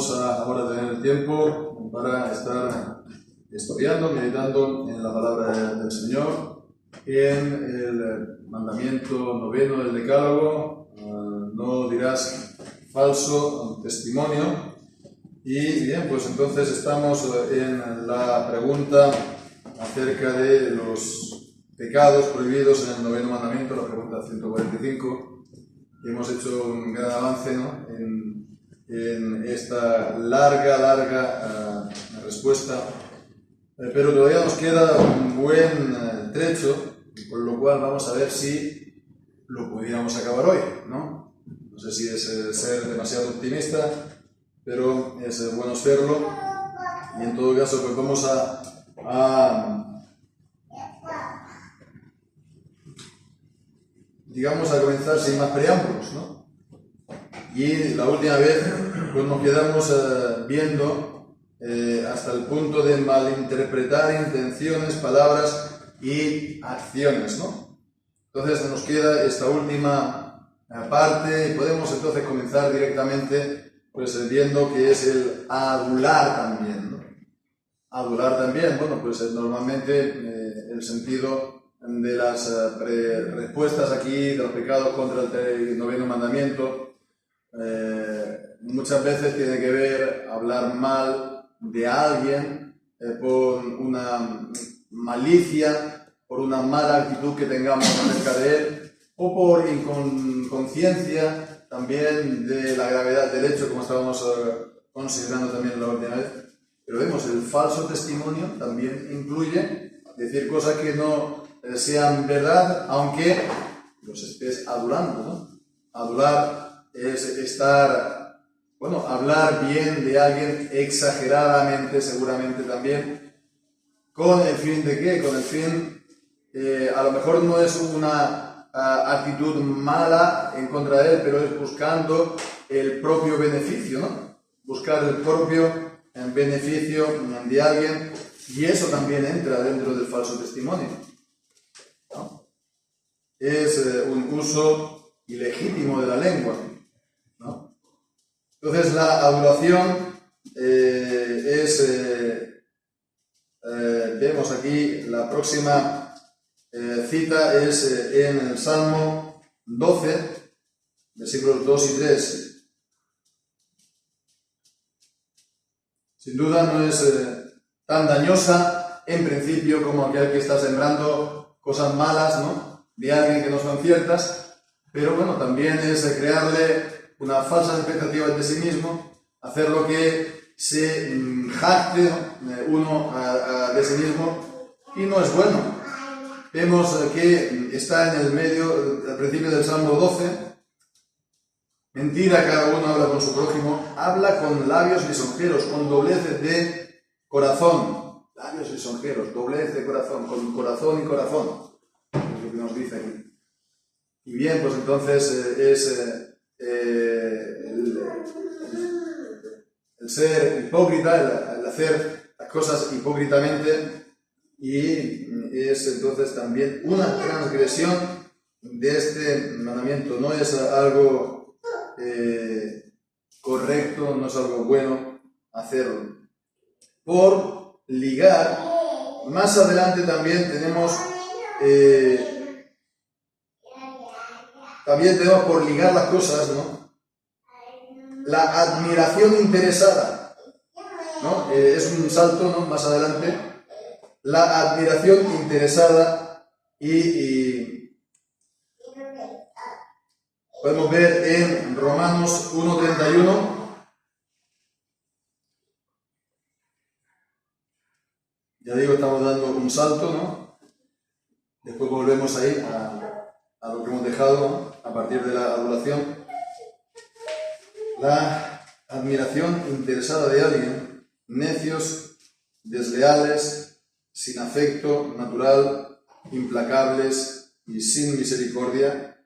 vamos a ahora tener el tiempo para estar estudiando, meditando en la palabra del Señor, en el mandamiento noveno del Decálogo, no dirás falso testimonio. Y bien, pues entonces estamos en la pregunta acerca de los pecados prohibidos en el noveno mandamiento, la pregunta 145. Hemos hecho un gran avance, ¿no?, en esta larga respuesta, pero todavía nos queda un buen trecho, por lo cual vamos a ver si lo pudiéramos acabar hoy, ¿no? No sé si es ser demasiado optimista, pero es bueno serlo, y en todo caso pues vamos digamos a comenzar sin más preámbulos, ¿no? Y la última vez pues nos quedamos viendo hasta el punto de malinterpretar intenciones, palabras y acciones, ¿no? Entonces nos queda esta última parte y podemos entonces comenzar directamente pues viendo que es el adular también, ¿no? Adular también, bueno, pues normalmente el sentido de las respuestas aquí de los pecados contra el noveno mandamiento muchas veces tiene que ver hablar mal de alguien por una malicia, por una mala actitud que tengamos acerca de él, o por inconsciencia también de la gravedad del hecho, como estábamos considerando también la última vez. Pero vemos, el falso testimonio también incluye decir cosas que no sean verdad, aunque los estés adulando, ¿no? Adular es estar, bueno, hablar bien de alguien exageradamente, seguramente también, ¿con el fin de qué? Con el fin, a lo mejor no es una actitud mala en contra de él, pero es buscando el propio beneficio, ¿no? Buscar el propio beneficio de alguien, y eso también entra dentro del falso testimonio, ¿no? Es un uso ilegítimo de la lengua, ¿no? Entonces la adulación vemos aquí, la próxima cita es en el Salmo 12, versículos 2 y 3. Sin duda no es tan dañosa en principio como aquel que está sembrando cosas malas, ¿no?, de alguien que no son ciertas, pero bueno, también es crearle una falsa expectativa de sí mismo, hacer lo que se jacte, ¿no?, uno de sí mismo, y no es bueno. Vemos que está en el medio, al principio del Salmo 12, mentira, cada uno habla con su prójimo, habla con labios lisonjeros, con doblez de corazón. Labios lisonjeros, doblez de corazón, con corazón y corazón. Es lo que nos dice aquí. Y bien, pues entonces el ser hipócrita, el hacer las cosas hipócritamente, y es entonces también una transgresión de este mandamiento. No es algo correcto, no es algo bueno hacerlo. Por ligar, más adelante también tenemos por ligar las cosas, ¿no?, la admiración interesada, ¿no? Es un salto, ¿no?, más adelante, la admiración interesada, y podemos ver en Romanos 1:31. Ya digo, estamos dando un salto, ¿no? Después volvemos ahí a lo que hemos dejado, ¿no?, a partir de la adulación. La admiración interesada de alguien, necios, desleales, sin afecto natural, implacables y sin misericordia.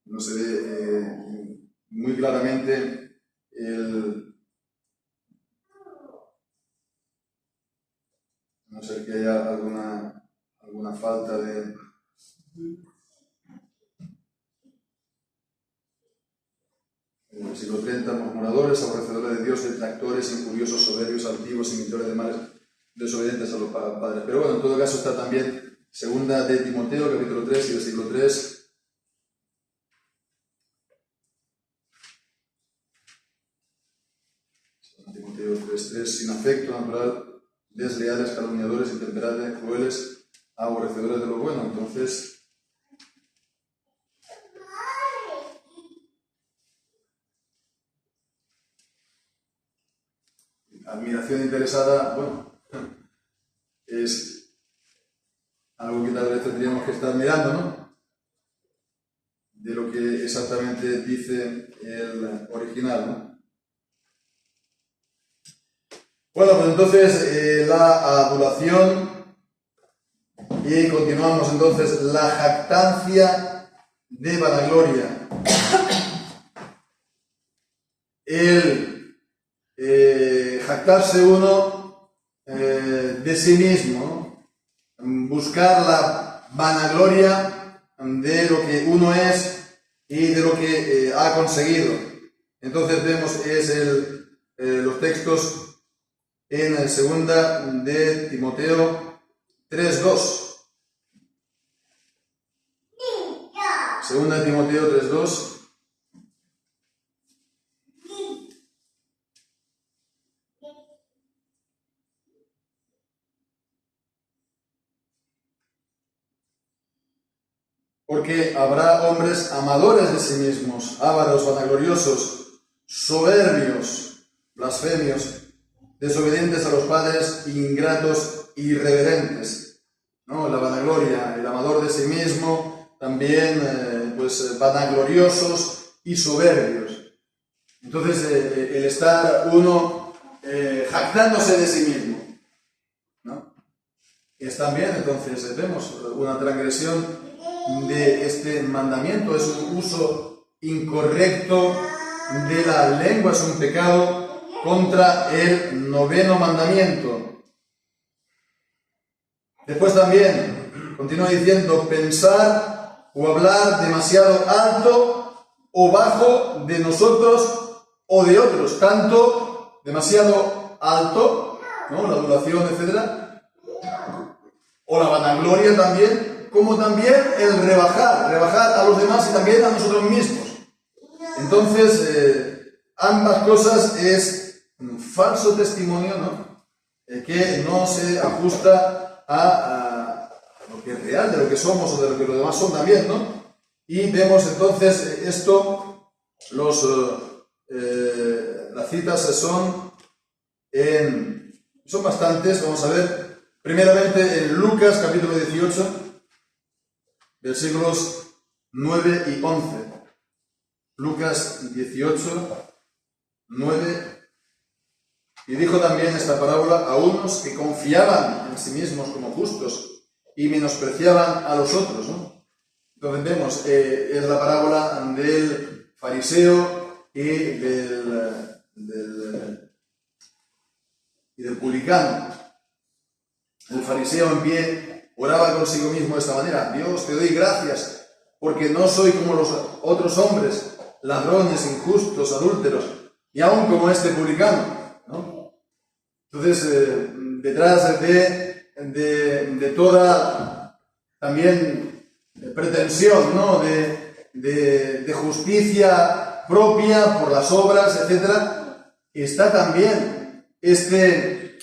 No se ve muy claramente a no ser que haya alguna falta de Versículo 30, murmuradores, aborrecedores de Dios, detractores, injuriosos, soberbios, altivos, imitadores de males, desobedientes a los padres. Pero bueno, en todo caso está también segunda de Timoteo, capítulo 3 y versículo 3. Timoteo 3:3, sin afecto natural, desleales, calumniadores, intemperables, crueles, aborrecedores de lo bueno. Entonces, admiración interesada, bueno, es algo que tal vez tendríamos que estar mirando, ¿no? De lo que exactamente dice el original, ¿no? Bueno, pues entonces la adulación, y continuamos entonces, la jactancia de vanagloria. El jactarse uno de sí mismo, ¿no? Buscar la vanagloria de lo que uno es y de lo que ha conseguido. Entonces vemos los textos en segunda de Timoteo 3:2. Segunda de Timoteo 3:2. Porque habrá hombres amadores de sí mismos, ávaros, vanagloriosos, soberbios, blasfemios, desobedientes a los padres, ingratos, irreverentes, ¿no? La vanagloria, el amador de sí mismo, también vanagloriosos y soberbios. Entonces, el estar uno jactándose de sí mismo, ¿no? Es también, entonces, vemos una transgresión de este mandamiento, es un uso incorrecto de la lengua, es un pecado contra el 9º mandamiento. Después también continúa diciendo, pensar o hablar demasiado alto o bajo de nosotros o de otros, tanto demasiado alto, ¿no? La adulación, etc., o la vanagloria también, como también el rebajar a los demás y también a nosotros mismos. Entonces, ambas cosas es un falso testimonio, ¿no? Que no se ajusta a lo que es real, de lo que somos o de lo que los demás son también, ¿no? Y vemos entonces esto, las citas son bastantes, vamos a ver, primeramente en Lucas capítulo 18, versículos 9 y 11. Lucas 18, 9. Y dijo también esta parábola a unos que confiaban en sí mismos como justos y menospreciaban a los otros, ¿no? Entonces vemos, es la parábola del fariseo y del publicano. El fariseo en pie oraba consigo mismo de esta manera: Dios, te doy gracias porque no soy como los otros hombres, ladrones, injustos, adúlteros, y aún como este publicano, ¿no? Entonces, detrás de toda también pretensión, ¿no? de justicia propia por las obras, etc., está también este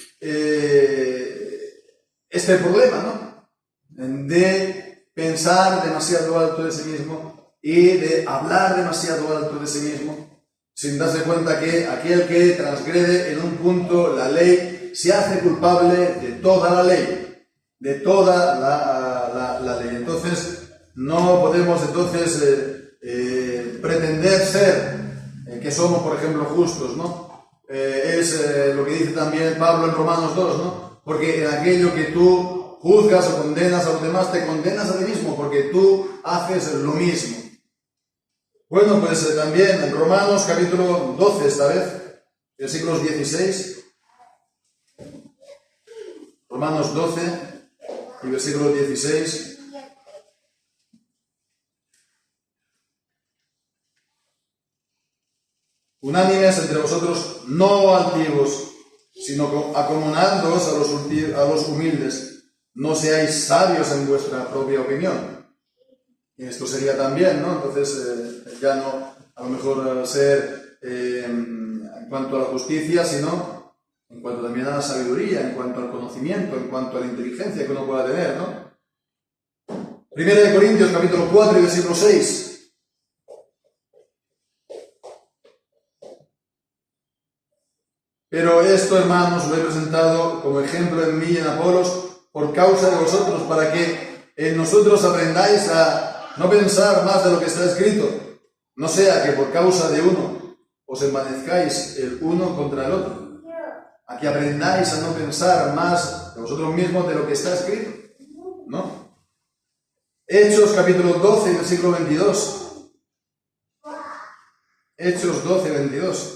problema, ¿no? De pensar demasiado alto de sí mismo y de hablar demasiado alto de sí mismo, sin darse cuenta que aquel que transgrede en un punto la ley se hace culpable de toda la ley, de toda la ley. Entonces, no podemos pretender ser que somos, por ejemplo, justos, ¿no? Es lo que dice también Pablo en Romanos 2, ¿no? Porque en aquello que tú juzgas o condenas a los demás, te condenas a ti mismo, porque tú haces lo mismo. Bueno, pues también en Romanos capítulo 12, esta vez, versículos 16. Romanos 12 y versículo 16. unánimes entre vosotros, no altivos, sino acomodándoos a los humildes. No seáis sabios en vuestra propia opinión. Y esto sería también, ¿no? Entonces, ya no a lo mejor ser en cuanto a la justicia, sino en cuanto también a la sabiduría, en cuanto al conocimiento, en cuanto a la inteligencia que uno pueda tener, ¿no? Primera de Corintios, capítulo 4 y versículo 6. Pero esto, hermanos, lo he presentado como ejemplo en mí y en Apolos por causa de vosotros, para que en nosotros aprendáis a no pensar más de lo que está escrito, no sea que por causa de uno os envanezcáis el uno contra el otro. A que aprendáis a no pensar más de vosotros mismos de lo que está escrito, ¿no? Hechos capítulo 12, versículo 22. Hechos 12, 22.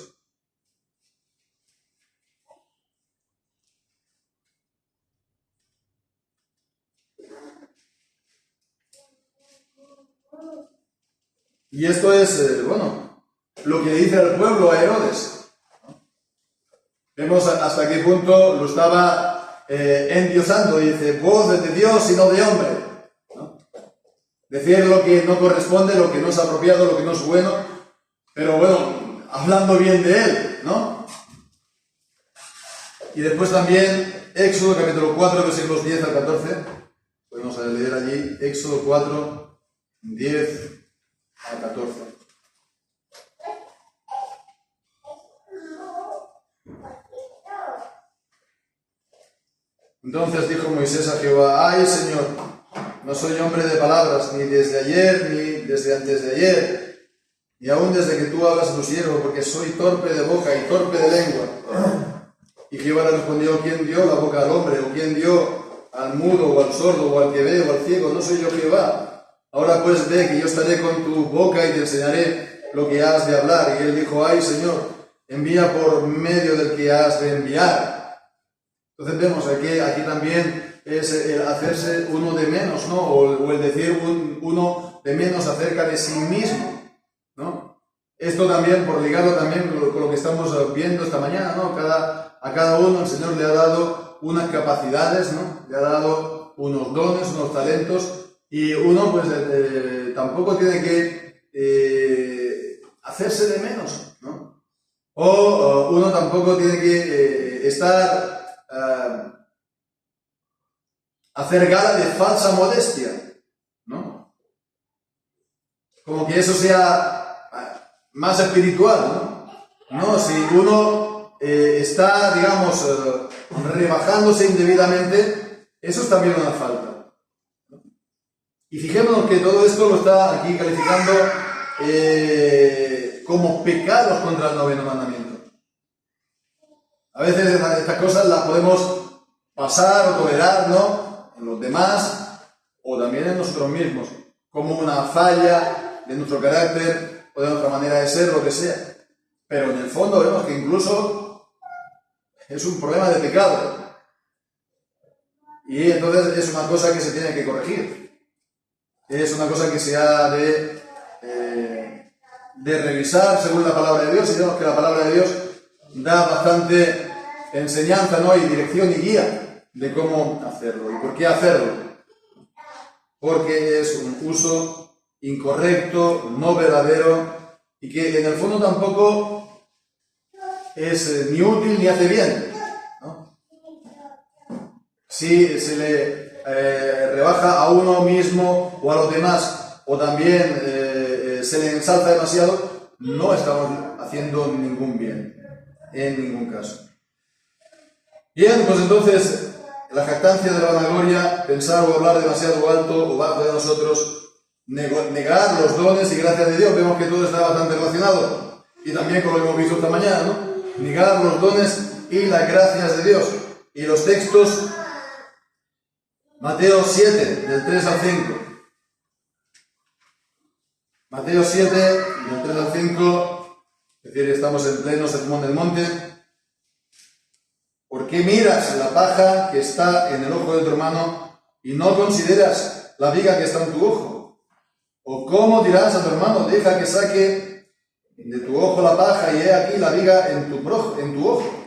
Y esto es, bueno, lo que dice al pueblo a Herodes. Vemos hasta qué punto lo estaba endiosando. Dice, voz de Dios y no de hombre, ¿no? Decir lo que no corresponde, lo que no es apropiado, lo que no es bueno, pero bueno, hablando bien de él, ¿no? Y después también Éxodo capítulo 4, versículos 10 al 14. Podemos leer allí Éxodo 4, 10 al 14. Entonces dijo Moisés a Jehová, ay Señor, no soy hombre de palabras, ni desde ayer, ni desde antes de ayer, ni aún desde que tú hablas a tu siervo, porque soy torpe de boca y torpe de lengua. Y Jehová le respondió, ¿quién dio la boca al hombre? ¿O quién dio al mudo, o al sordo, o al que ve, o al ciego? No soy yo Jehová. Ahora pues ve que yo estaré con tu boca y te enseñaré lo que has de hablar. Y él dijo, ay Señor, envía por medio del que has de enviar. Entonces vemos aquí también es el hacerse uno de menos, ¿no? O el decir uno de menos acerca de sí mismo, ¿no? Esto también, por ligarlo también con lo que estamos viendo esta mañana, ¿no? A cada uno el Señor le ha dado unas capacidades, ¿no? Le ha dado unos dones, unos talentos, y uno pues tampoco tiene que hacerse de menos, ¿no? O uno tampoco tiene que hacer gala de falsa modestia, ¿no? Como que eso sea más espiritual, ¿no? No, si uno está, digamos, rebajándose indebidamente, eso es también una falta. Y fijémonos que todo esto lo está aquí calificando como pecados contra el noveno mandamiento. A veces estas cosas las podemos pasar o tolerar, ¿no? En los demás o también en nosotros mismos, como una falla de nuestro carácter o de nuestra manera de ser, lo que sea. Pero en el fondo vemos que incluso es un problema de pecado. Y entonces es una cosa que se tiene que corregir. Es una cosa que se ha de revisar según la palabra de Dios. Y vemos que la palabra de Dios da bastante enseñanza, ¿no? Y dirección y guía de cómo hacerlo. ¿Y por qué hacerlo? Porque es un uso incorrecto, no verdadero, y que en el fondo tampoco es ni útil ni hace bien, ¿no? Si se le rebaja a uno mismo o a los demás, o también se le ensalza demasiado, no estamos haciendo ningún bien, en ningún caso. Bien, pues entonces, la jactancia de la vanagloria, pensar o hablar demasiado alto o bajo de nosotros, negar los dones y gracias de Dios, vemos que todo está bastante relacionado, y también como lo hemos visto esta mañana, ¿no? Negar los dones y las gracias de Dios. Y los textos, Mateo 7, del 3 al 5. Mateo 7, del 3 al 5, es decir, estamos en pleno sermón del monte. ¿Por qué miras la paja que está en el ojo de tu hermano y no consideras la viga que está en tu ojo? ¿O cómo dirás a tu hermano, deja que saque de tu ojo la paja y he aquí la viga en tu ojo.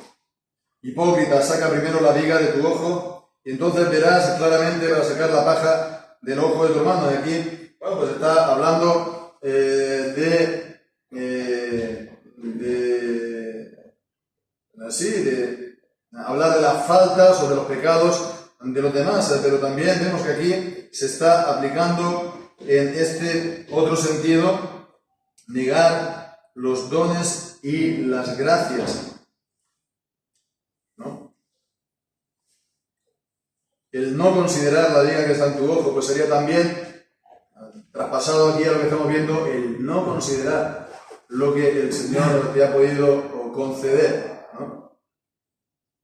Hipócrita, saca primero la viga de tu ojo y entonces verás claramente para sacar la paja del ojo de tu hermano. Y aquí, bueno, pues está hablando de hablar de las faltas o de los pecados de los demás, pero también vemos que aquí se está aplicando en este otro sentido, negar los dones y las gracias, ¿no? El no considerar la viga que está en tu ojo, pues sería también, traspasado aquí a lo que estamos viendo, el no considerar lo que el Señor te ha podido conceder, ¿no?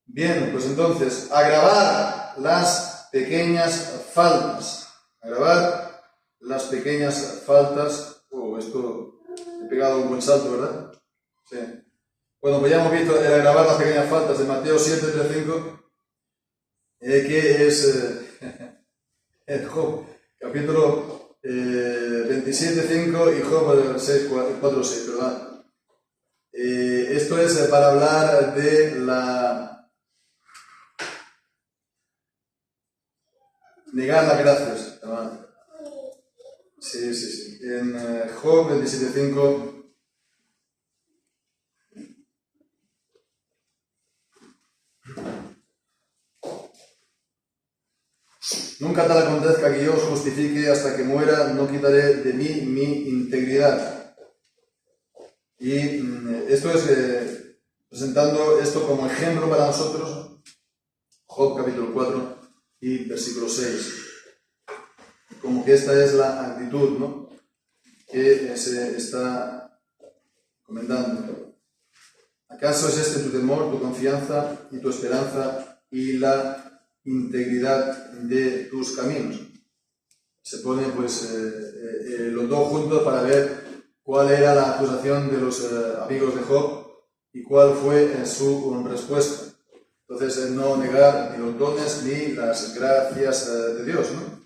Bien, pues entonces, agravar las pequeñas faltas. Agravar las pequeñas faltas. Esto he pegado un buen salto, ¿verdad? Sí. Bueno, pues ya hemos visto el agravar las pequeñas faltas de Mateo 7, 3, 5, que es Job, capítulo 27, 5 y Job 6, 4, 6, ¿verdad? Esto es para hablar de negar las gracias, hermano. Sí. En Job 27:5. Nunca tal acontezca que yo os justifique hasta que muera, no quitaré de mí mi integridad. Y esto es presentando esto como ejemplo para nosotros, Job capítulo 4 y versículo 6. Como que esta es la actitud, ¿no?, que se está comentando. ¿Acaso es este tu temor, tu confianza y tu esperanza y la integridad de tus caminos? Se ponen pues los dos juntos para ver cuál era la acusación de los amigos de Job y cuál fue su respuesta. Entonces, no negar ni los dones ni las gracias de Dios, ¿no?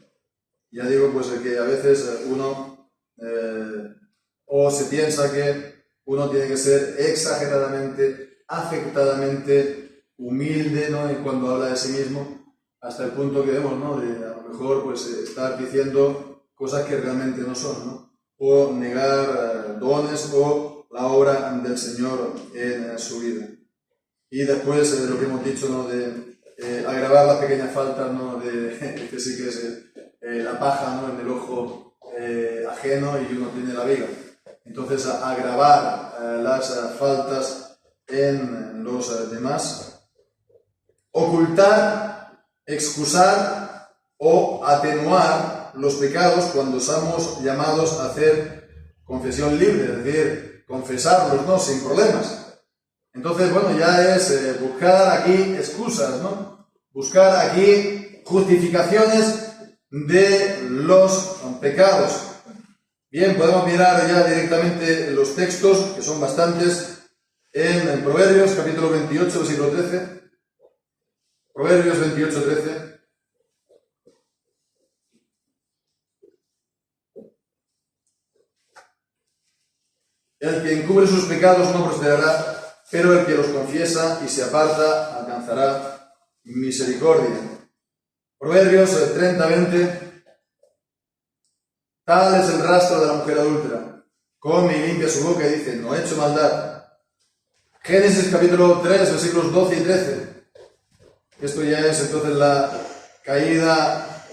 Ya digo pues que a veces uno o se piensa que uno tiene que ser exageradamente, afectadamente humilde, ¿no?, y cuando habla de sí mismo, hasta el punto que vemos, ¿no?, de a lo mejor pues estar diciendo cosas que realmente no son, ¿no?, o negar dones o la obra del Señor en su vida. Y después lo que hemos dicho, ¿no?, de agravar las pequeñas faltas, ¿no?, de que sí que es la paja, ¿no?, en el ojo ajeno y uno tiene la viga. Entonces, agravar las faltas en los demás, ocultar, excusar o atenuar los pecados cuando somos llamados a hacer confesión libre, es decir, confesarlos, ¿no?, sin problemas. Entonces, bueno, ya es buscar aquí excusas, ¿no?, buscar aquí justificaciones de los pecados. Bien, podemos mirar ya directamente los textos, que son bastantes, en Proverbios, capítulo 28, versículo 13. Proverbios 28, 13. El que encubre sus pecados no prosperará, pero el que los confiesa y se aparta alcanzará misericordia. Proverbios 30, 20. Tal es el rastro de la mujer adúltera. Come y limpia su boca y dice, no he hecho maldad. Génesis capítulo 3, versículos 12 y 13. Esto ya es entonces la caída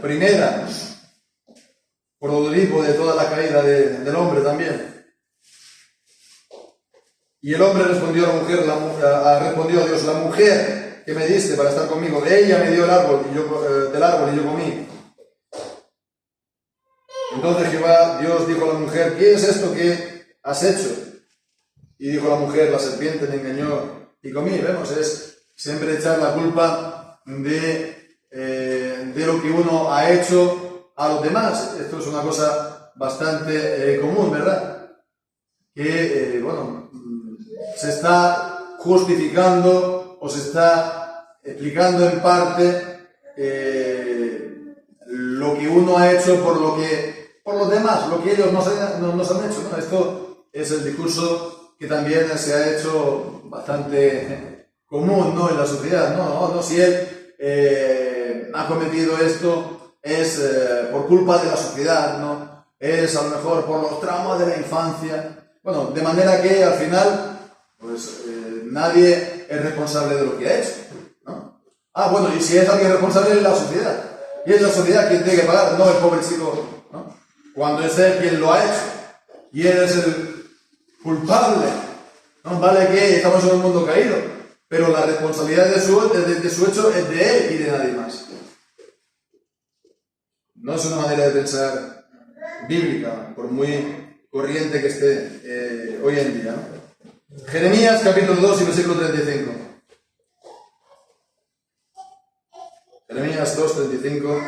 primera, prototipo de toda la caída del hombre también. Y el hombre respondió a la mujer, respondió a Dios, la mujer que me diste para estar conmigo, ella me dio el árbol del árbol y yo comí. Entonces Dios dijo a la mujer, ¿qué es esto que has hecho? Y dijo la mujer, la serpiente me engañó y comí. Vemos, es siempre echar la culpa de lo que uno ha hecho a los demás. Esto es una cosa bastante común, ¿verdad? Que, se está justificando o se está explicando en parte lo que uno ha hecho por lo que por los demás, lo que ellos nos han hecho, ¿no? Esto es el discurso que también se ha hecho bastante común, ¿no?, en la sociedad. No, si él ha cometido esto es por culpa de la sociedad, ¿no? Es a lo mejor por los traumas de la infancia. Bueno, de manera que al final, pues nadie es responsable de lo que ha hecho, ¿no? Bueno, y si es alguien responsable es la sociedad. Y es la sociedad quien tiene que pagar, no el pobre chico, ¿no? Cuando es él quien lo ha hecho y él es el culpable, ¿no? Vale que estamos en un mundo caído, pero la responsabilidad de su hecho es de él y de nadie más. No es una manera de pensar bíblica, por muy corriente que esté hoy en día, ¿no? Jeremías capítulo 2 y versículo 35. Jeremías 2, 35.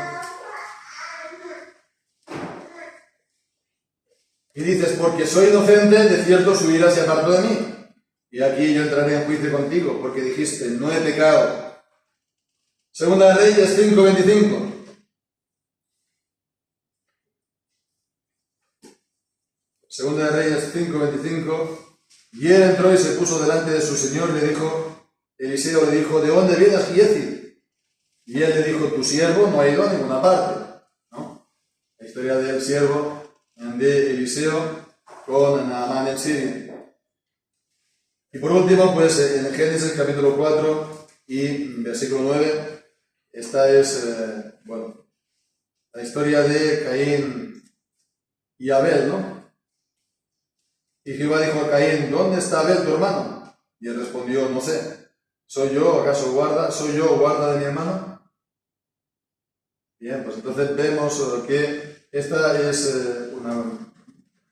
Y dices, porque soy inocente, de cierto su ira se apartó de mí. Y aquí yo entraré en juicio contigo, porque dijiste, no he pecado. Segunda de Reyes 5, 25. Segunda de Reyes 5, 25. Y él entró y se puso delante de su señor y le dijo, Eliseo le dijo, ¿de dónde vienes, Giezi? Y él le dijo, tu siervo no ha ido a ninguna parte, ¿no? La historia del siervo de Eliseo con Naamán en Siria. Y por último, pues en Génesis capítulo 4 y versículo 9, esta es, la historia de Caín y Abel, ¿no? Y Jehová dijo a Caín, ¿dónde está Abel tu hermano? Y él respondió, no sé, ¿soy yo guarda de mi hermano? Bien, pues entonces vemos que esta es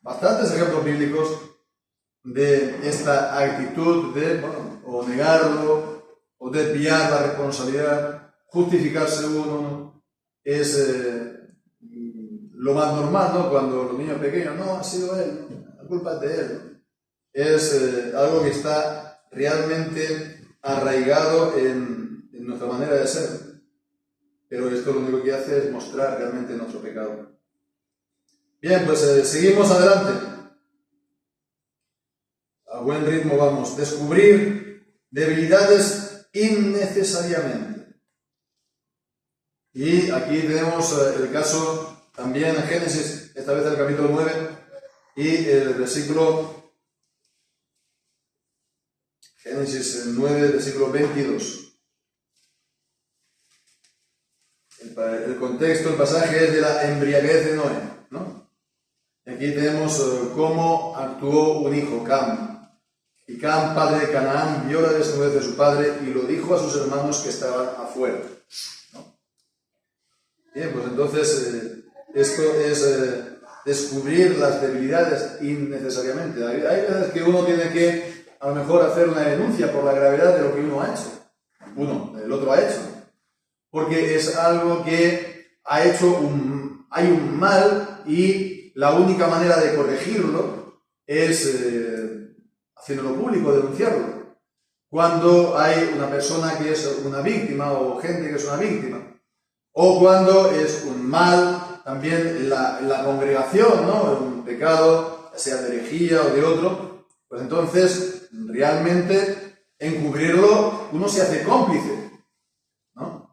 bastantes ejemplos bíblicos de esta actitud de, o negarlo, o desviar la responsabilidad, justificarse uno, ¿no? Es lo más normal, ¿no? Cuando los niños pequeños, no, ha sido él, la culpa es de él, ¿no? Es algo que está realmente arraigado en nuestra manera de ser. Pero esto lo único que hace es mostrar realmente nuestro pecado. Bien, pues seguimos adelante. A buen ritmo vamos. Descubrir debilidades innecesariamente. Y aquí tenemos el caso también en Génesis, esta vez el capítulo 9 y el versículo, Génesis 9, versículo 22. El contexto, el pasaje es de la embriaguez de Noé, ¿no? Aquí tenemos cómo actuó un hijo, Cam. Y Cam, padre de Canaán, vio la desnudez de su padre y lo dijo a sus hermanos que estaban afuera, ¿no? Bien, pues entonces esto es descubrir las debilidades innecesariamente. Hay veces que uno tiene que, a lo mejor, hacer una denuncia por la gravedad de lo que uno ha hecho. El otro ha hecho. Porque es algo que ha hecho hay un mal y la única manera de corregirlo es haciéndolo público, denunciarlo. Cuando hay una persona que es una víctima o gente que es una víctima, o cuando es un mal también en la congregación, ¿no? Un pecado, sea de herejía o de otro, pues entonces realmente encubrirlo uno se hace cómplice, ¿no?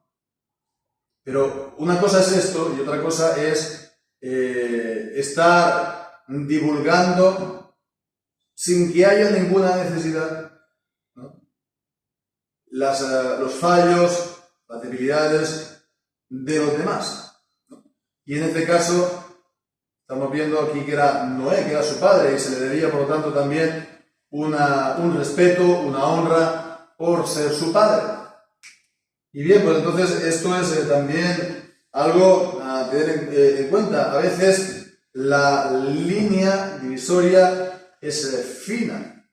Pero una cosa es esto y otra cosa es estar divulgando sin que haya ninguna necesidad, ¿no? Los fallos, las debilidades de los demás, ¿no? Y en este caso estamos viendo aquí que era Noé, que era su padre, y se le debía por lo tanto también un respeto, una honra por ser su padre. Y bien, pues entonces esto es también algo a tener en cuenta. A veces la línea divisoria es fina,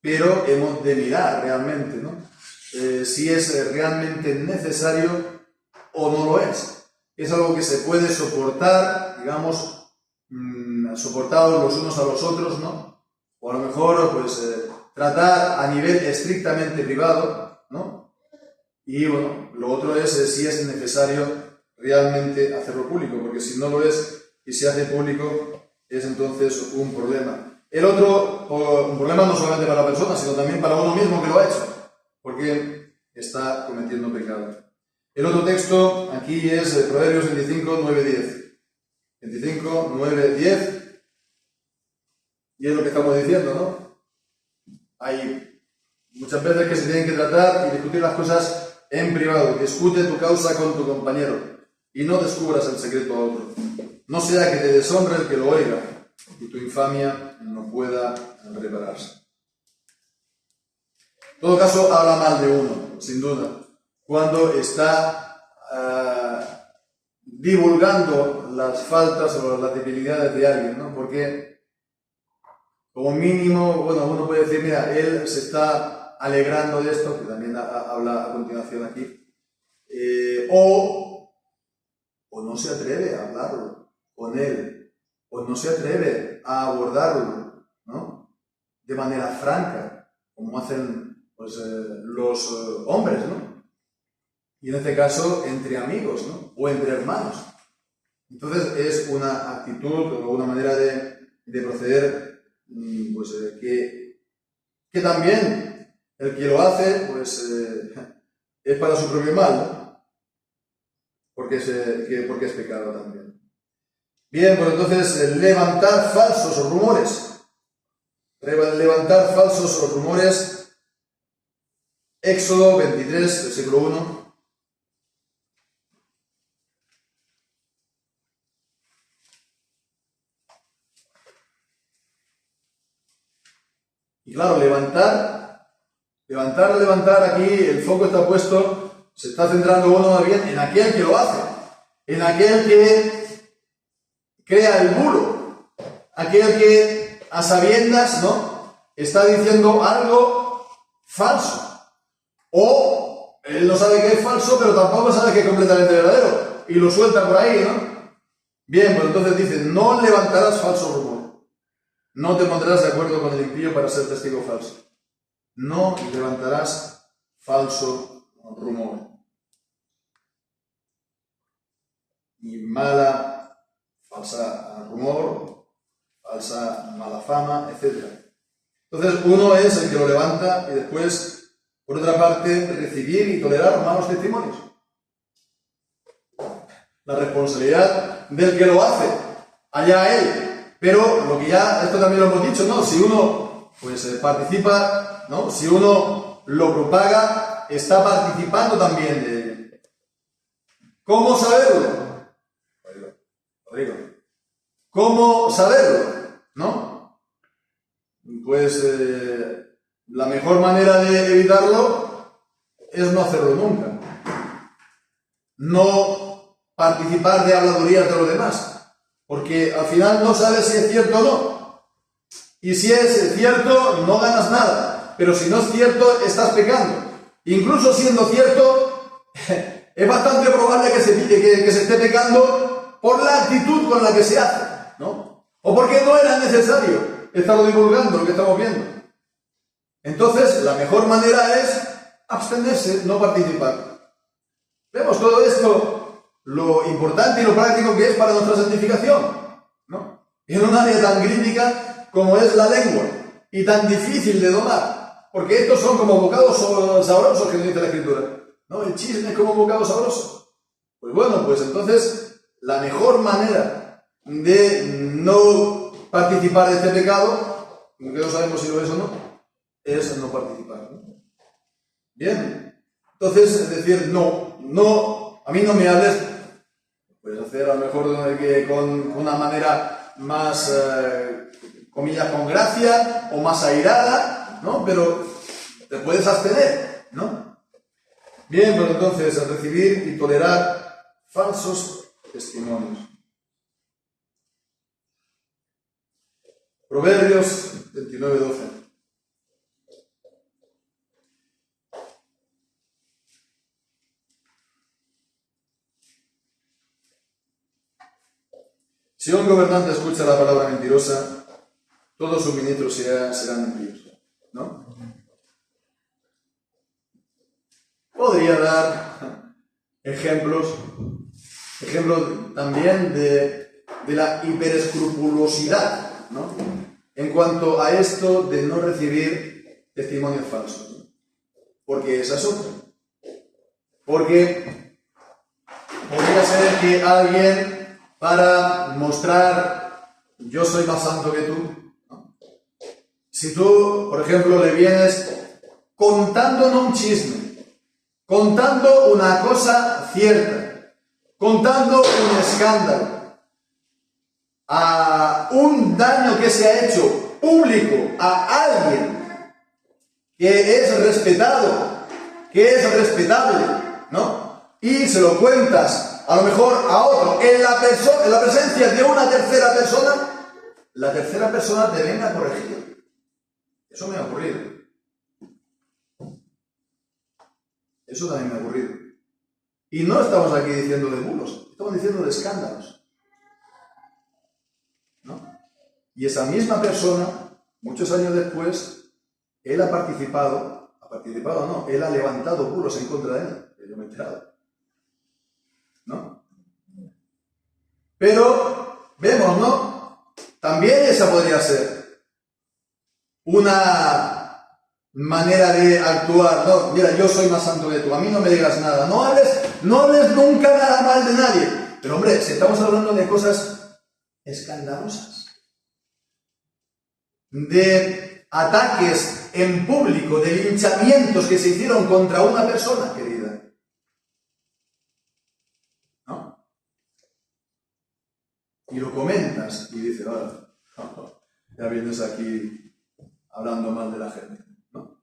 pero hemos de mirar realmente, ¿no? Si es realmente necesario o no lo es. Es algo que se puede soportar, digamos, soportados los unos a los otros, ¿no? O a lo mejor, pues, tratar a nivel estrictamente privado, ¿no? Y bueno, lo otro es si es necesario realmente hacerlo público, porque si no lo es y se hace público, es entonces un problema. El otro, un problema no solamente para la persona, sino también para uno mismo que lo ha hecho, porque está cometiendo pecado. El otro texto aquí es Proverbios 25, 9, 10. 25, 9, 10. Y es lo que estamos diciendo, ¿no? Hay muchas veces que se tienen que tratar y discutir las cosas en privado. Discute tu causa con tu compañero y no descubras el secreto a otro. No sea que te deshonre el que lo oiga y tu infamia no pueda repararse. En todo caso, habla mal de uno, sin duda, cuando está divulgando las faltas o las debilidades de alguien, ¿no? Porque, como mínimo, bueno, uno puede decir, mira, él se está alegrando de esto, que también habla a continuación aquí, o no se atreve a hablarlo con él, o no se atreve a abordarlo, ¿no? De manera franca, como hacen pues, los hombres, ¿no? Y en este caso, entre amigos, ¿no? O entre hermanos. Entonces, es una actitud o una manera de proceder pues, que también el que lo hace pues, es para su propio mal, ¿no? Porque es pecado también. Bien, pues entonces, levantar falsos rumores. Levantar falsos rumores. Éxodo 23, versículo 1. Y claro, levantar, aquí el foco está puesto, se está centrando uno más bien en aquel que lo hace, en aquel que crea el bulo, aquel que a sabiendas, ¿no?, está diciendo algo falso. O él no sabe que es falso, pero tampoco sabe que es completamente verdadero, y lo suelta por ahí, ¿no? Bien, pues entonces dice, no levantarás falso rumor. No te pondrás de acuerdo con el impío para ser testigo falso. No levantarás falso rumor. Ni falsa rumor, falsa mala fama, etc. Entonces uno es el que lo levanta y después, por otra parte, recibir y tolerar malos testimonios. La responsabilidad del que lo hace, allá él. Pero lo que ya, esto también lo hemos dicho, ¿no? Si uno pues participa, ¿no? Si uno lo propaga, está participando también de ello. ¿Cómo saberlo? Rodrigo. ¿Cómo saberlo? ¿No? Pues la mejor manera de evitarlo es no hacerlo nunca. No participar de habladurías de los demás. Porque al final no sabes si es cierto o no. Y si es cierto, no ganas nada. Pero si no es cierto, estás pecando. Incluso siendo cierto, es bastante probable que se esté pecando por la actitud con la que se hace, ¿no? O porque no era necesario estarlo divulgando, lo que estamos viendo. Entonces, la mejor manera es abstenerse, no participar. Vemos todo esto, lo importante y lo práctico que es para nuestra santificación, ¿no? En un área tan crítica como es la lengua y tan difícil de domar, porque estos son como bocados sabrosos que nos dice la Escritura, ¿no? El chisme es como un bocado sabroso. Pues bueno, pues entonces la mejor manera de no participar de este pecado, aunque no sabemos si lo es o no, es no participar, ¿no? Bien, entonces es decir, no, a mí no me hables. Puedes hacer a lo mejor con una manera más, comillas, con gracia o más airada, ¿no? Pero te puedes abstener, ¿no? Bien, pues entonces, recibir y tolerar falsos testimonios. Proverbios 29, 12. Si un gobernante escucha la palabra mentirosa, todos sus ministros serán impíos, ¿no? Podría dar ejemplos también de de la hiperescrupulosidad, ¿no? En cuanto a esto de no recibir testimonios falsos, ¿no? Porque esa es otra. Porque podría ser que alguien, para mostrar yo soy más santo que tú, ¿no? Si tú, por ejemplo, le vienes contando un chisme, contando una cosa cierta, contando un escándalo, a un daño que se ha hecho público a alguien que es respetado, que es respetable, ¿no? Y se lo cuentas a lo mejor a otro en la presencia de una tercera persona, la tercera persona te venga a corregir. Eso me ha ocurrido. Eso también me ha ocurrido. Y no estamos aquí diciendo de bulos, estamos diciendo de escándalos, ¿no? Y esa misma persona, muchos años después, él ha participado no, él ha levantado bulos en contra de él, que yo me he enterado, ¿no? Pero vemos, ¿no? También esa podría ser una manera de actuar. No, mira, yo soy más santo que tú, a mí no me digas nada, no hables nunca nada mal de nadie. Pero hombre, si estamos hablando de cosas escandalosas, de ataques en público, de linchamientos que se hicieron contra una persona querida, ¿no? Y lo comentas y dices, ahora, ya vienes aquí hablando mal de la gente, ¿no?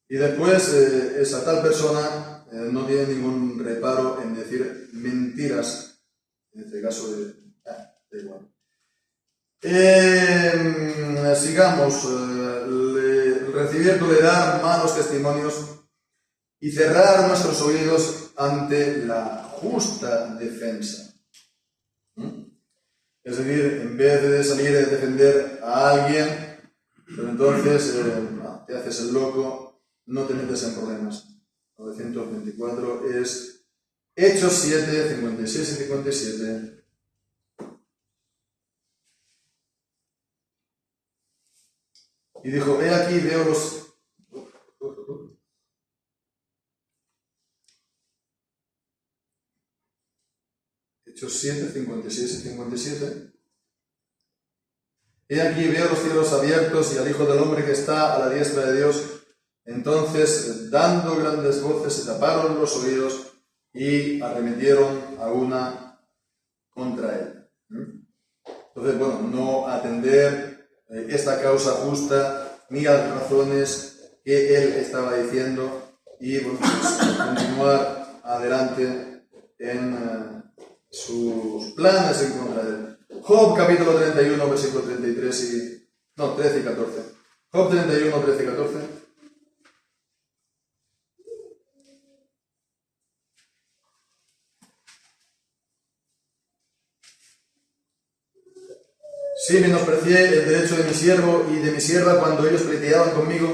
Y después esa tal persona no tiene ningún reparo en decir mentiras, en este caso da igual. Sigamos, recibir, tolerar malos testimonios y cerrar nuestros oídos ante la justa defensa. Es decir, en vez de salir a defender a alguien, pero entonces te haces el loco, no te metes en problemas. 924 es Hechos 7, 56 y 57. Y dijo, he aquí, veo los... Hechos 7, 56 y 57. He aquí, veo los cielos abiertos y al Hijo del Hombre que está a la diestra de Dios. Entonces, dando grandes voces, se taparon los oídos y arremetieron a una contra él. Entonces, bueno, no atender esta causa justa ni a las razones que él estaba diciendo y, bueno, pues, continuar adelante en sus planes en contra de él. Job capítulo 31, versículo 13 y 14. Job 31, 13 y 14. Sí, menosprecié el derecho de mi siervo y de mi sierva cuando ellos pleiteaban conmigo.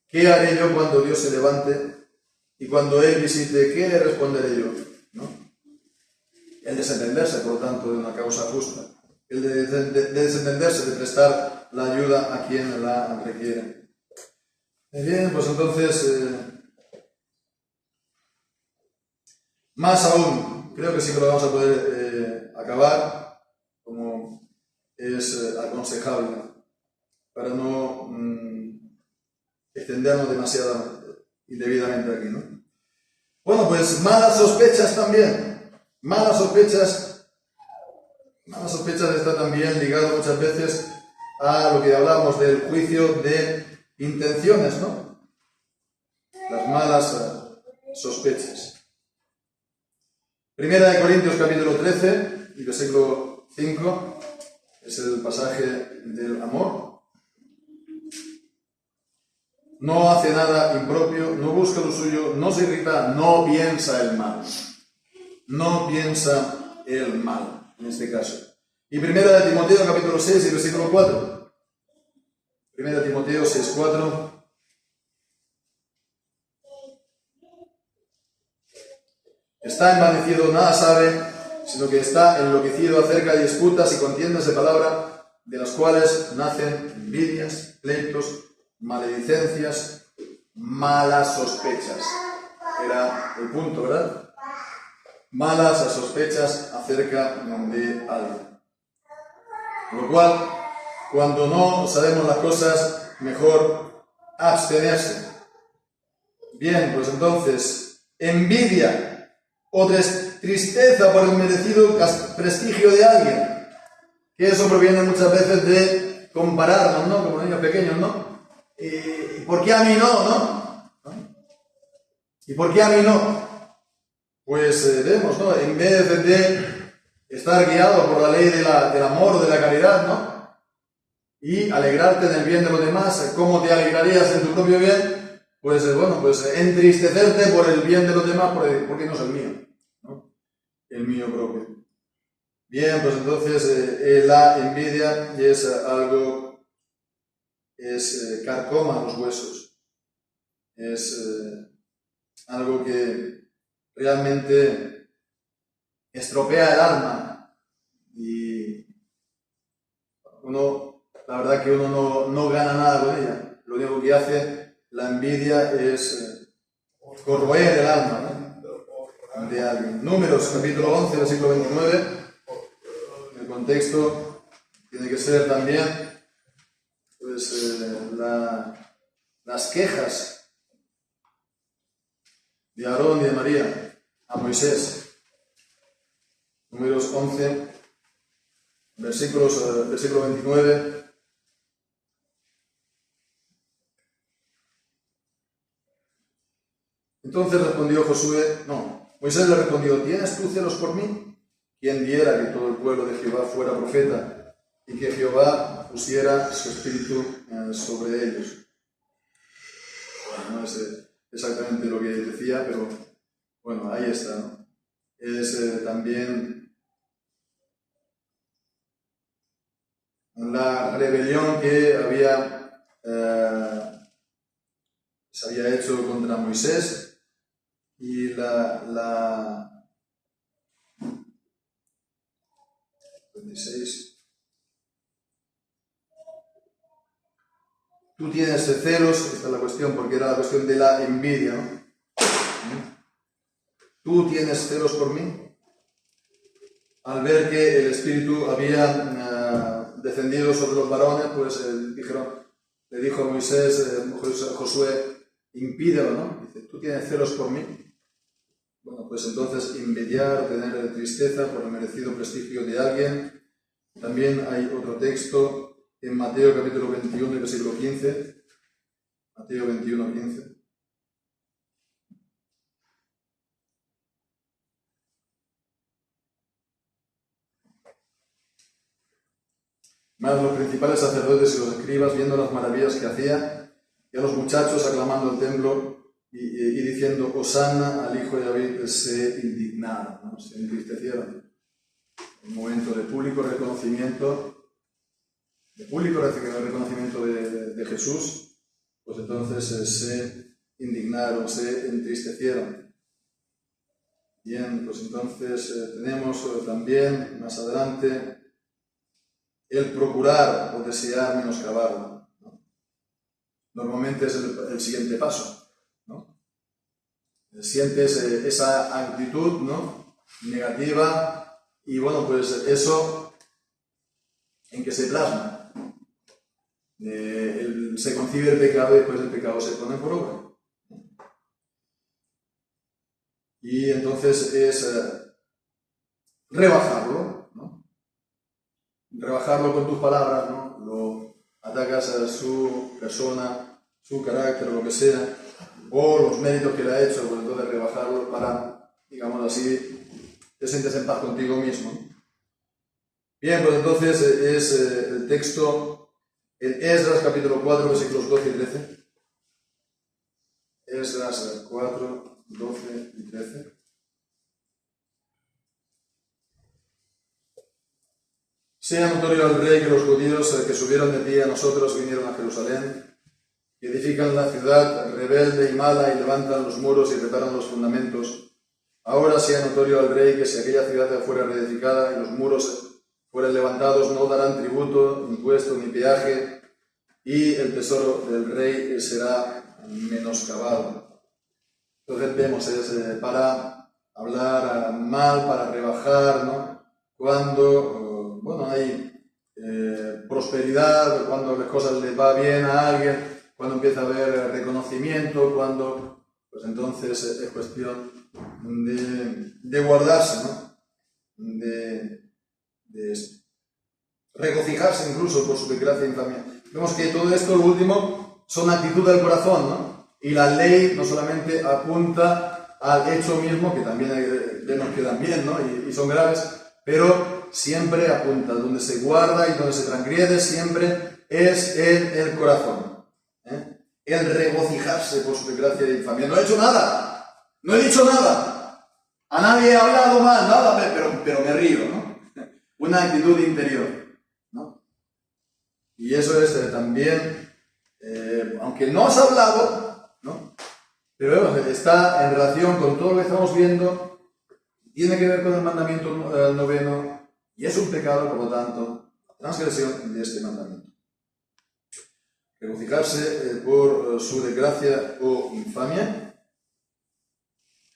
¿Qué haré yo cuando Dios se levante? Y cuando Él visite, ¿qué le responderé yo? ¿No? El desentenderse, por lo tanto, de una causa justa. El de desentenderse, de prestar la ayuda a quien la requiere. Bien, pues entonces, más aún, creo que sí que lo vamos a poder acabar como es aconsejable, para no extendernos demasiado indebidamente aquí, ¿no? Bueno, pues malas sospechas también. Malas sospechas está también ligado muchas veces a lo que hablamos del juicio de intenciones, ¿no? Las malas sospechas. Primera de Corintios capítulo 13 y versículo 5 es el pasaje del amor. No hace nada impropio, no busca lo suyo, no se irrita, no piensa el mal. No piensa el mal, en este caso. Y primera de Timoteo capítulo 6 y versículo 4. Primera de Timoteo 6, 4. Está envanecido, nada sabe, sino que está enloquecido acerca de disputas y contiendas de palabra, de las cuales nacen envidias, pleitos, maledicencias, malas sospechas. Era el punto, ¿verdad? Malas sospechas acerca de alguien. Con lo cual, cuando no sabemos las cosas, mejor abstenerse. Bien, pues entonces, envidia o tristeza por el merecido prestigio de alguien, que eso proviene muchas veces de compararnos, ¿no? Como niños pequeños, ¿no? ¿Y por qué a mí no? ¿Y por qué a mí no? Pues vemos, ¿no? En vez de estar guiado por la ley del amor, de la caridad, ¿no? Y alegrarte en el bien de los demás, ¿cómo te alegrarías en tu propio bien? Pues entristecerte por el bien de los demás, porque no es el mío, ¿no? El mío propio. Bien, pues entonces la envidia es algo, carcoma los huesos, es algo que realmente estropea el alma y la verdad que uno no gana nada con ella. Lo único que hace la envidia es corroer el alma, ¿no? De alguien. Números, capítulo 11, versículo 29. El contexto tiene que ser también pues, las quejas de Aarón y de María a Moisés. Números 11, versículo 29. Entonces respondió Moisés le respondió: ¿tienes tú celos por mí? ¿Quién diera que todo el pueblo de Jehová fuera profeta y que Jehová pusiera su espíritu sobre ellos? Bueno, no es exactamente lo que decía, pero bueno, ahí está, ¿no? Es también la rebelión que se había hecho contra Moisés y la 26. Tú tienes celos, esta es la cuestión, porque era la cuestión de la envidia, ¿no? Tú tienes celos por mí. Al ver que el Espíritu había descendido sobre los varones, pues le dijo a Moisés, Josué, impídelo, ¿no? Dice, tú tienes celos por mí. Bueno, pues entonces envidiar, tener tristeza por el merecido prestigio de alguien. También hay otro texto en Mateo capítulo 21, versículo 15. Mateo 21, 15. Mas los principales sacerdotes y los escribas, viendo las maravillas que hacía, y a los muchachos aclamando el templo y diciendo Hosanna al hijo de David, se indignaron, ¿no? Se entristecieron. Un momento de público reconocimiento de Jesús, pues entonces se indignaron, se entristecieron. Bien, pues entonces tenemos también más adelante el procurar o desear menoscabarlo, ¿no? Normalmente es el siguiente paso, ¿no? Sientes esa actitud, ¿no? Negativa y bueno, pues eso en que se plasma. Se concibe el pecado y después el pecado se pone por obra. Y entonces es rebajarlo, ¿no? Rebajarlo con tus palabras, ¿no? Lo atacas a su persona, su carácter, lo que sea, o los méritos que le ha hecho, pues entonces rebajarlo para, digamos así, te sientes en paz contigo mismo. Bien, pues entonces es el texto en Esdras capítulo 4, versículos 12 y 13. Esdras 4, 12 y 13. Sea notorio al rey que los judíos que subieron de ti a nosotros vinieron a Jerusalén, edifican la ciudad rebelde y mala y levantan los muros y reparan los fundamentos, Ahora sea notorio al rey que si aquella ciudad fuera reedificada y los muros fueran levantados, no darán tributo, impuesto ni peaje, y el tesoro del rey será menoscabado. Entonces vemos, es para hablar mal, para rebajar, ¿no? Cuando, bueno, hay prosperidad, cuando las cosas le va bien a alguien, cuando empieza a haber reconocimiento, cuando, pues entonces es cuestión de guardarse, ¿no? De regocijarse incluso por su desgracia e infamia. Vemos que todo esto, lo último, son actitud del corazón, ¿no? Y la ley no solamente apunta al hecho mismo, que también vemos que también, ¿no? Y son graves, pero siempre apunta, donde se guarda y donde se transgrede, siempre es el corazón. El regocijarse por su desgracia e infamia. No he hecho nada, no he dicho nada, a nadie he hablado mal, nada, pero me río, ¿no? Una actitud interior, ¿no? Y eso es también, aunque no has hablado, ¿no? Pero está en relación con todo lo que estamos viendo, tiene que ver con el mandamiento noveno, y es un pecado, por lo tanto, la transgresión de este mandamiento. Regocijarse por su desgracia o infamia.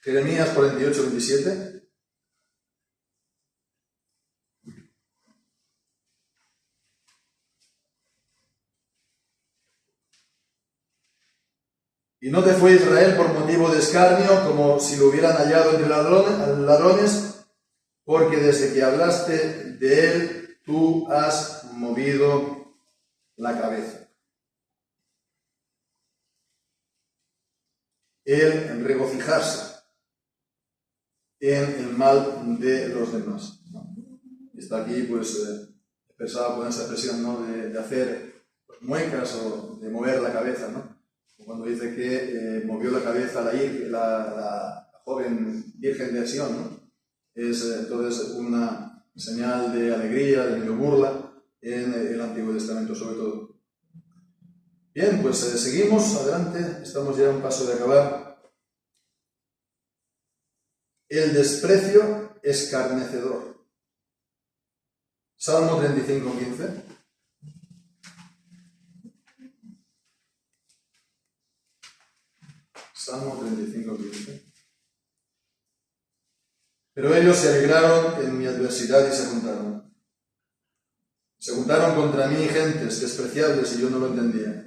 Jeremías 48, 27. Y no te fue Israel por motivo de escarnio, como si lo hubieran hallado entre ladrones, porque desde que hablaste de él, tú has movido la cabeza. El regocijarse en el mal de los demás, ¿no? Está aquí, pues, expresado con esa expresión, ¿no? De hacer pues, muecas o de mover la cabeza, ¿no? Cuando dice que movió la cabeza la joven virgen de Sión, ¿no? Es entonces una señal de alegría, de medio burla en el Antiguo Testamento sobre todo. Bien, pues seguimos adelante, estamos ya a un paso de acabar. El desprecio escarnecedor. Salmo 35, 15. Salmo 35, 15. Pero ellos se alegraron en mi adversidad y se juntaron. Se juntaron contra mí gentes despreciables y yo no lo entendía.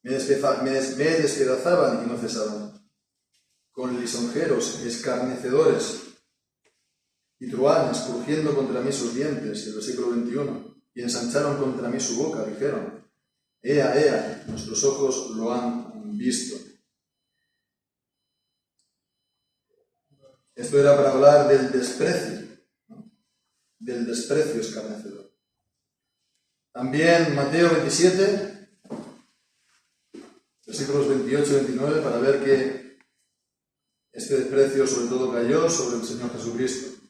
Me despedazaban y no cesaban. Con lisonjeros, escarnecedores y truhanes, crujiendo contra mí sus dientes. Y el versículo 21. Y ensancharon contra mí su boca, dijeron: Ea, ea, nuestros ojos lo han visto. Esto era para hablar del desprecio, ¿no? Del desprecio escarnecedor. También Mateo 27, versículos 28 y 29, para ver que este desprecio sobre todo cayó sobre el Señor Jesucristo,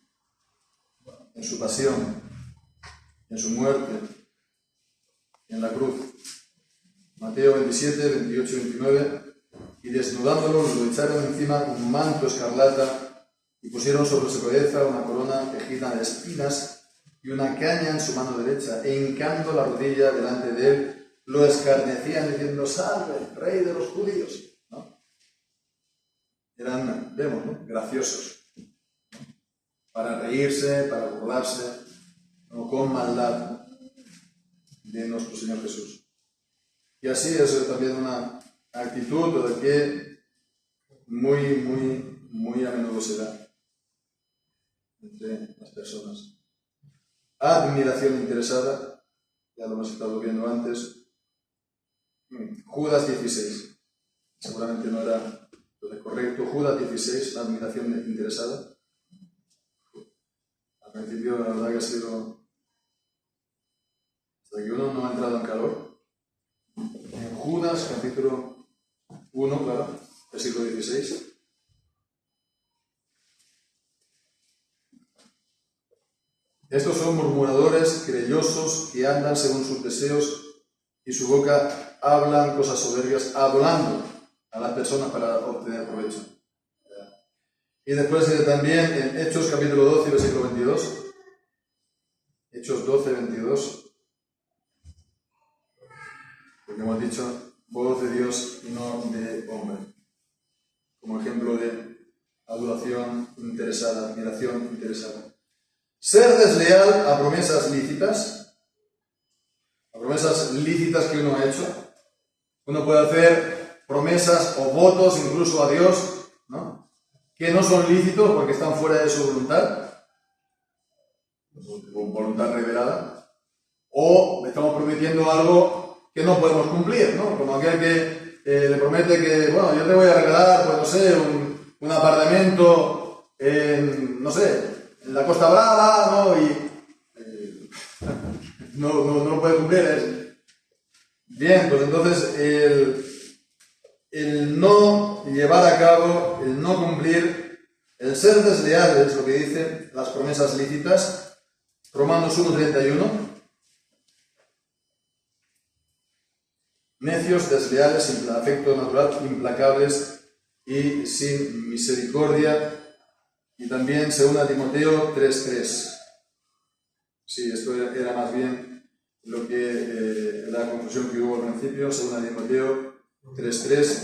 en su pasión, en su muerte, en la cruz. Mateo 27, 28 y 29, y desnudándolo lo echaron encima un manto escarlata y pusieron sobre su cabeza una corona tejida de espinas y una caña en su mano derecha, e hincando la rodilla delante de él, lo escarnecían diciendo: ¡Salve, rey de los judíos! ¿No? Eran, vemos, ¿no? Graciosos, ¿no? Para reírse, para burlarse, ¿no? Con maldad de nuestro Señor Jesús. Y así es también una actitud de que muy a menudo se da entre las personas. Admiración interesada, ya lo hemos estado viendo antes. Judas 16, seguramente no era lo correcto. Judas 16, admiración interesada. Al principio la verdad que ha sido hasta que uno no ha entrado en calor. En Judas capítulo 1, claro, versículo 16. Estos son murmuradores, querellosos, que andan según sus deseos, y su boca hablan cosas soberbias, adorando a las personas para obtener provecho. Y después también en Hechos capítulo 12, versículo 22. Hechos 12, 22. Porque hemos dicho, voz de Dios y no de hombre. Como ejemplo de adoración interesada, admiración interesada. Ser desleal a promesas lícitas que uno ha hecho. Uno puede hacer promesas o votos incluso a Dios, ¿no?, que no son lícitos porque están fuera de su voluntad revelada, o estamos prometiendo algo que no podemos cumplir, ¿no? Como aquel que le promete que, bueno, yo te voy a regalar, pues no sé, un apartamento en, no sé, en la Costa Brava, ¿no? Y no lo puede cumplir. Bien, pues entonces el no llevar a cabo, el no cumplir, el ser desleal es lo que dicen las promesas lícitas. Romanos 1:31. Necios, desleales, sin afecto natural, implacables y sin misericordia. Y también según Timoteo 3:3. Sí, esto era más bien lo que la confusión que hubo al principio, según Timoteo 3:3.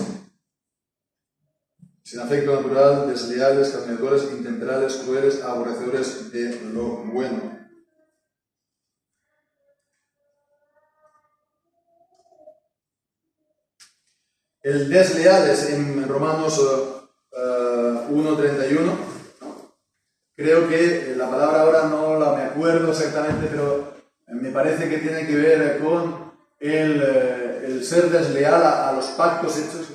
Sin afecto natural, desleales, calumniadores, intemperales, crueles, aborrecedores de lo bueno. El desleal es en Romanos 1:31. Creo que la palabra ahora no la me acuerdo exactamente, pero me parece que tiene que ver con el ser desleal a los pactos hechos.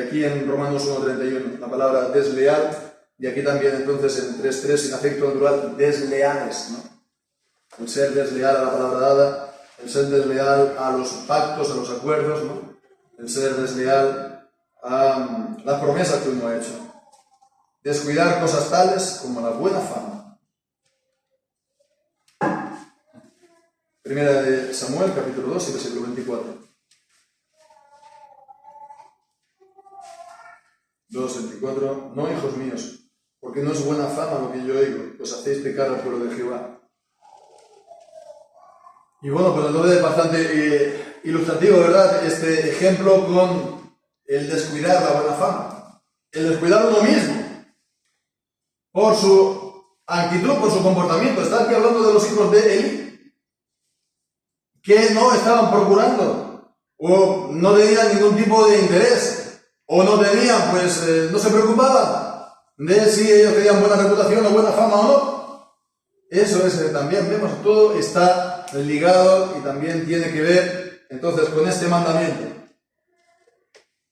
Aquí en Romanos 1:31, la palabra desleal, y aquí también entonces en 3:3, sin afecto natural, desleales, ¿no? El ser desleal a la palabra dada, el ser desleal a los pactos, a los acuerdos, ¿no? El ser desleal a las promesas que uno ha hecho. Descuidar cosas tales como la buena fama. Primera de Samuel, capítulo 2 y versículo 24. 2:24. No, hijos míos, porque no es buena fama lo que yo oigo, pues hacéis pecar al pueblo de Jehová. Y bueno, pues entonces es bastante ilustrativo, ¿verdad?, este ejemplo con el descuidar la buena fama. El descuidar uno mismo por su actitud, por su comportamiento. Está aquí hablando de los hijos de Eli, que no estaban procurando, o no tenían ningún tipo de interés, o no tenían, pues, no se preocupaban de si ellos tenían buena reputación o buena fama o no. Eso es, también vemos, todo está ligado y también tiene que ver entonces con este mandamiento.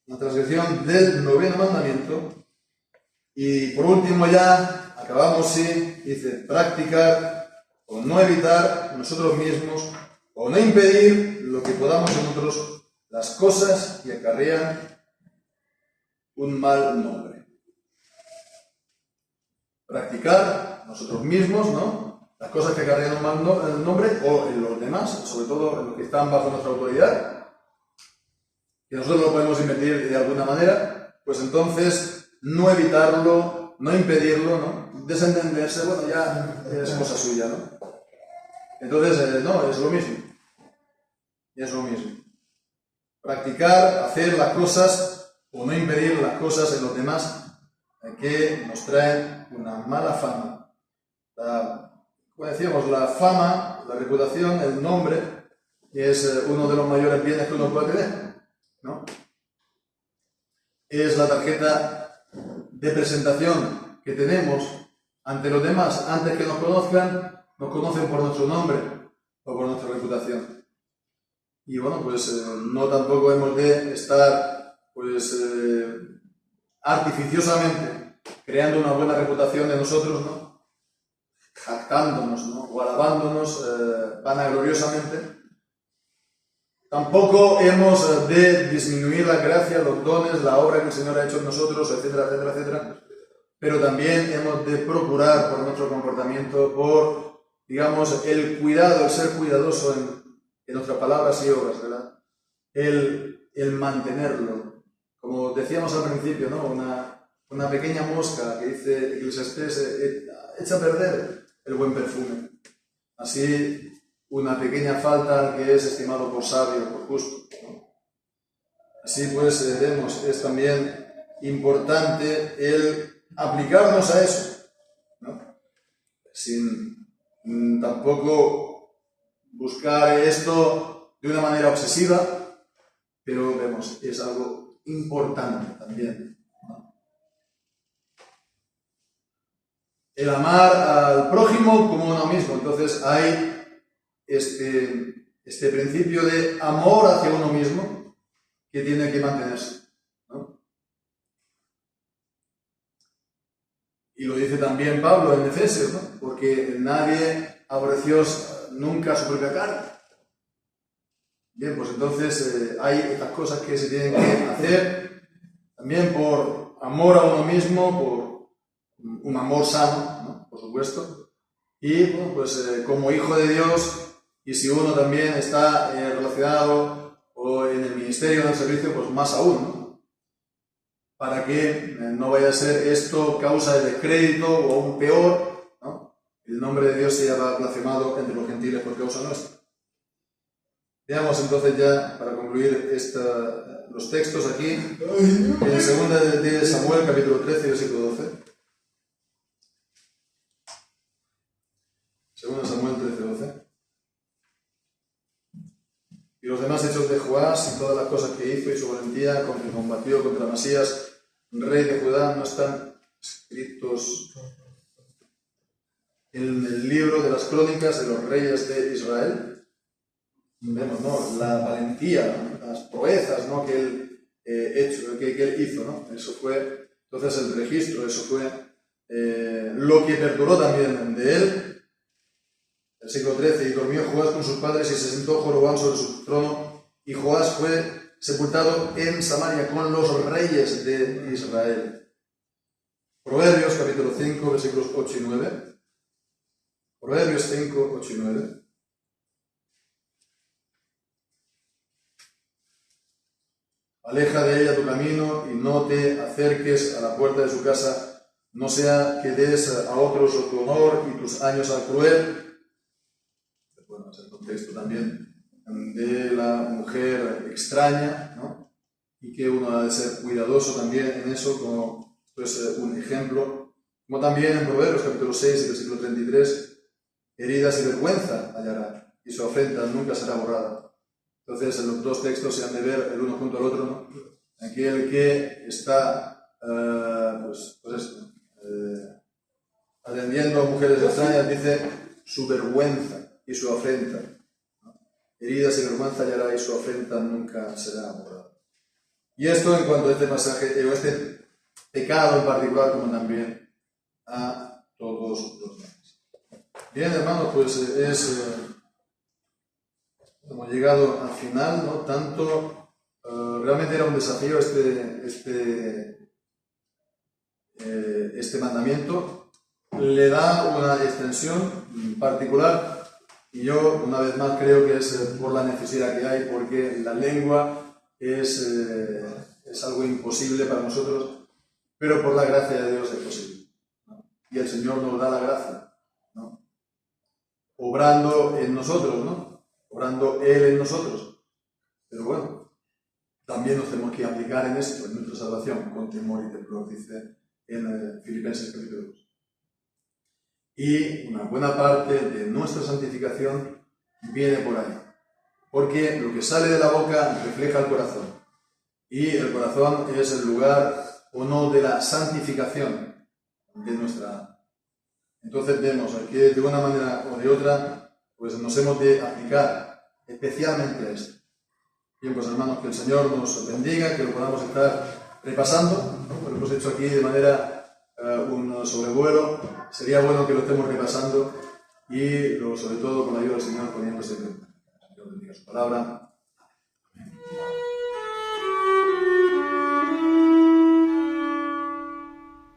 La transgresión del 9º mandamiento. Y por último ya, acabamos, sí, dice, practicar o no evitar nosotros mismos o no impedir lo que podamos en otros las cosas que acarrean un mal nombre. Practicar nosotros mismos, ¿no?, las cosas que acarrean un mal nombre, o en los demás, sobre todo en los que están bajo nuestra autoridad, que nosotros lo podemos impedir de alguna manera, pues entonces no evitarlo, no impedirlo, ¿no?, desentenderse, bueno, ya es cosa suya, ¿no? Entonces, no, es lo mismo. Es lo mismo. Practicar, hacer las cosas o no impedir las cosas en los demás que nos traen una mala fama. Como decíamos, la fama, la reputación, el nombre, es uno de los mayores bienes que uno puede tener, ¿no? Es la tarjeta de presentación que tenemos ante los demás. Antes que nos conocen por nuestro nombre o por nuestra reputación. Y bueno, pues no tampoco hemos de estar, pues, artificiosamente creando una buena reputación de nosotros, ¿no?, jactándonos, ¿no?, o alabándonos vanagloriosamente. Tampoco hemos de disminuir la gracia, los dones, la obra que el Señor ha hecho en nosotros, etcétera, etcétera, etcétera. Pero también hemos de procurar por nuestro comportamiento, por, digamos, el cuidado, el ser cuidadoso en nuestras palabras y obras, ¿verdad? El mantenerlo. Como decíamos al principio, ¿no? Una pequeña mosca que dice Eclesiastés echa a perder el buen perfume. Así, una pequeña falta que es estimado por sabio, por justo, ¿no? Así pues, vemos, es también importante el aplicarnos a eso, ¿no? Sin tampoco buscar esto de una manera obsesiva, pero vemos, es algo importante también, ¿no? El amar al prójimo como uno mismo. Entonces hay este principio de amor hacia uno mismo que tiene que mantenerse, ¿no? Y lo dice también Pablo en Efesios, ¿no? Porque nadie aborreció nunca su propia carne. Bien, pues entonces hay estas cosas que se tienen que hacer también por amor a uno mismo, por un amor sano, ¿no? Por supuesto. Y bueno, pues como hijo de Dios, y si uno también está relacionado o en el ministerio del servicio, pues más aún, ¿no? Para que no vaya a ser esto causa de descrédito o aún peor, ¿no? El nombre de Dios sea blasfemado entre los gentiles por causa nuestra. Veamos entonces ya, para concluir los textos aquí, en 2 de Samuel, capítulo 13, versículo 12. 2 Samuel 13, 12. Y los demás hechos de Joás y todas las cosas que hizo y su valentía con que combatió contra Amasías, rey de Judá, no están escritos en el libro de las crónicas de los reyes de Israel. Vemos, ¿no? La valentía, ¿no? Las proezas, ¿no? que él hizo, ¿no? Eso fue, entonces el registro, eso fue lo que perduró también de él. Versículo 13, y durmió Joás con sus padres y se sentó Jorobán sobre su trono, y Joás fue sepultado en Samaria con los reyes de Israel. Proverbios capítulo 5, versículos 8 y 9. Proverbios 5, 8 y 9. Aleja de ella tu camino y no te acerques a la puerta de su casa, no sea que des a otros tu honor y tus años al cruel. Bueno, es el contexto también de la mujer extraña, ¿no? Y que uno ha de ser cuidadoso también en eso, como pues, un ejemplo. Como también en Proverbios capítulo 6, versículo 33, heridas y vergüenza hallará, y su afrenta nunca será borrada. Entonces, los dos textos se han de ver el uno junto al otro, ¿no? Aquel que está, atendiendo a mujeres extrañas, dice su vergüenza y su afrenta, ¿no? Heridas y vergüenza hallará y su afrenta nunca será borrada. Y esto en cuanto a este pasaje, o este pecado en particular, como también a todos los demás. Bien, hermanos, pues hemos llegado al final, ¿no? Realmente era un desafío este mandamiento. Le da una extensión particular y yo una vez más creo que es por la necesidad que hay, porque la lengua es algo imposible para nosotros, pero por la gracia de Dios es posible, ¿no? Y el Señor nos da la gracia, ¿no? Obrando en nosotros, ¿no? Obrando Él en nosotros. Pero bueno, también nos tenemos que aplicar en esto, en nuestra salvación, con temor y temblor, dice en Filipenses capítulo 2. Y una buena parte de nuestra santificación viene por ahí, porque lo que sale de la boca refleja el corazón, y el corazón es el lugar o no de la santificación de nuestra alma. Entonces vemos que de una manera o de otra pues nos hemos de aplicar especialmente a esto. Bien, pues hermanos, que el Señor nos bendiga, que lo podamos estar repasando, ¿no? Lo hemos hecho aquí de manera un sobrevuelo. Sería bueno que lo estemos repasando y sobre todo con la ayuda del Señor poniéndose en práctica. Que el Señor bendiga su palabra. Amén.